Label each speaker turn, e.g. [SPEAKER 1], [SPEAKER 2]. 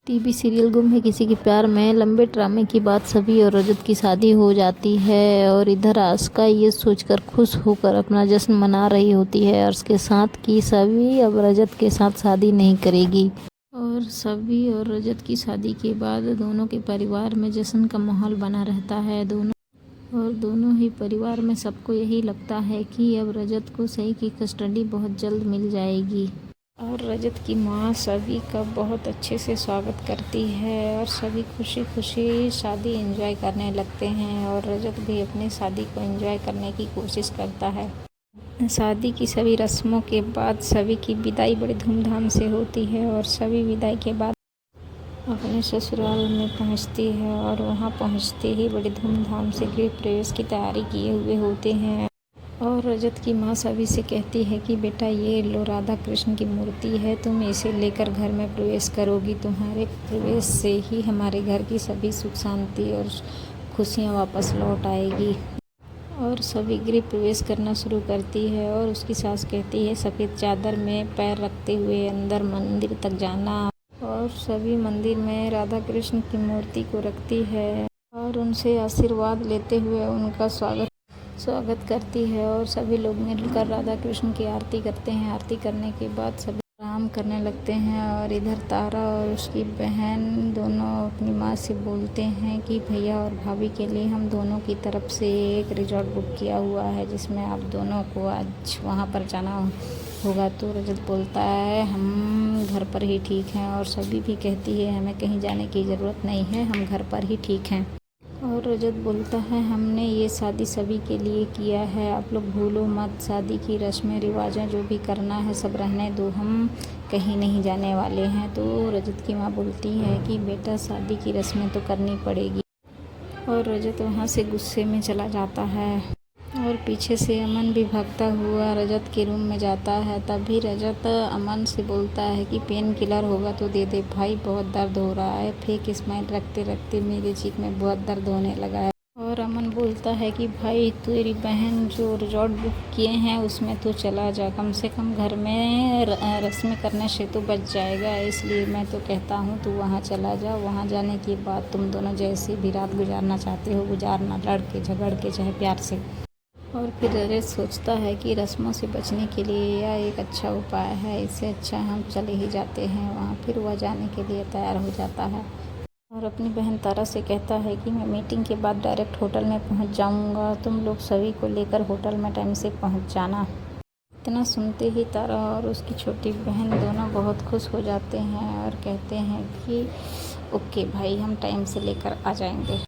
[SPEAKER 1] TV serial गुम है किसी के प्यार में लंबे ड्रामे की बाद सभी और रजत की शादी हो जाती है और इधर आस्का ये सोचकर खुश होकर अपना जश्न मना रही होती है और उसके साथ कि सभी अब रजत के साथ शादी नहीं करेगी। और सभी और रजत की शादी के बाद दोनों के परिवार में जश्न का माहौल बना रहता है। दोनों ही परिवार में सबको यही लगता है कि अब रजत को सही की कस्टडी बहुत जल्द मिल जाएगी। और रजत की माँ सभी का बहुत अच्छे से स्वागत करती है और सभी खुशी खुशी शादी एंजॉय करने लगते हैं और रजत भी अपनी शादी को एंजॉय करने की कोशिश करता है। शादी की सभी रस्मों के बाद सभी की विदाई बड़ी धूमधाम से होती है और सभी विदाई के बाद अपने ससुराल में पहुंचती है और वहां पहुंचते ही बड़ी धूमधाम से गृह प्रवेश की तैयारी किए हुए होते हैं। और रजत की माँ सभी से कहती है कि बेटा ये लो राधा कृष्ण की मूर्ति है, तुम इसे लेकर घर में प्रवेश करोगी, तुम्हारे प्रवेश से ही हमारे घर की सभी सुख शांति और खुशियाँ वापस लौट आएगी। और सभी गृह प्रवेश करना शुरू करती है और उसकी सास कहती है सफ़ेद चादर में पैर रखते हुए अंदर मंदिर तक जाना। और सभी मंदिर में राधा कृष्ण की मूर्ति को रखती है और उनसे आशीर्वाद लेते हुए उनका स्वागत करती है और सभी लोग मिलकर राधा कृष्ण की आरती करते हैं। आरती करने के बाद सभी आराम करने लगते हैं और इधर तारा और उसकी बहन दोनों अपनी माँ से बोलते हैं कि भैया और भाभी के लिए हम दोनों की तरफ से एक रिजॉर्ट बुक किया हुआ है जिसमें आप दोनों को आज वहाँ पर जाना होगा। तो रजत बोलता है हम घर पर ही ठीक हैं और सभी भी कहती है हमें कहीं जाने की ज़रूरत नहीं है, हम घर पर ही ठीक हैं। और रजत बोलता है हमने ये शादी सभी के लिए किया है, आप लोग भूलो मत, शादी की रस्में रिवाजें जो भी करना है सब रहने दो, हम कहीं नहीं जाने वाले हैं। तो रजत की माँ बोलती है कि बेटा शादी की रस्में तो करनी पड़ेगी। और रजत वहाँ से गुस्से में चला जाता है और पीछे से अमन भी भागता हुआ रजत के रूम में जाता है। तभी रजत अमन से बोलता है कि पेन किलर होगा तो दे दे भाई, बहुत दर्द हो रहा है। फेक स्माइल रखते रखते मेरे चीख में बहुत दर्द होने लगा है। और अमन बोलता है कि भाई तेरी बहन जो रिजॉर्ट बुक किए हैं उसमें तो चला जा, कम से कम घर में रस्में करने से तो बच जाएगा, इसलिए मैं तो कहता हूँ तू वहाँ चला जा। वहाँ जाने के बाद तुम दोनों जैसे भी रात गुजारना चाहते हो गुजारना, लड़ के झगड़ के चाहे प्यार से। और फिर रजत सोचता है कि रस्मों से बचने के लिए यह एक अच्छा उपाय है, इससे अच्छा हम चले ही जाते हैं वहाँ। फिर वह जाने के लिए तैयार हो जाता है और अपनी बहन तारा से कहता है कि मैं मीटिंग के बाद डायरेक्ट होटल में पहुँच जाऊँगा, तुम लोग सभी को लेकर होटल में टाइम से पहुँच जाना। इतना सुनते ही तारा और उसकी छोटी बहन दोनों बहुत खुश हो जाते हैं और कहते हैं कि ओके भाई, हम टाइम से लेकर आ जाएंगे।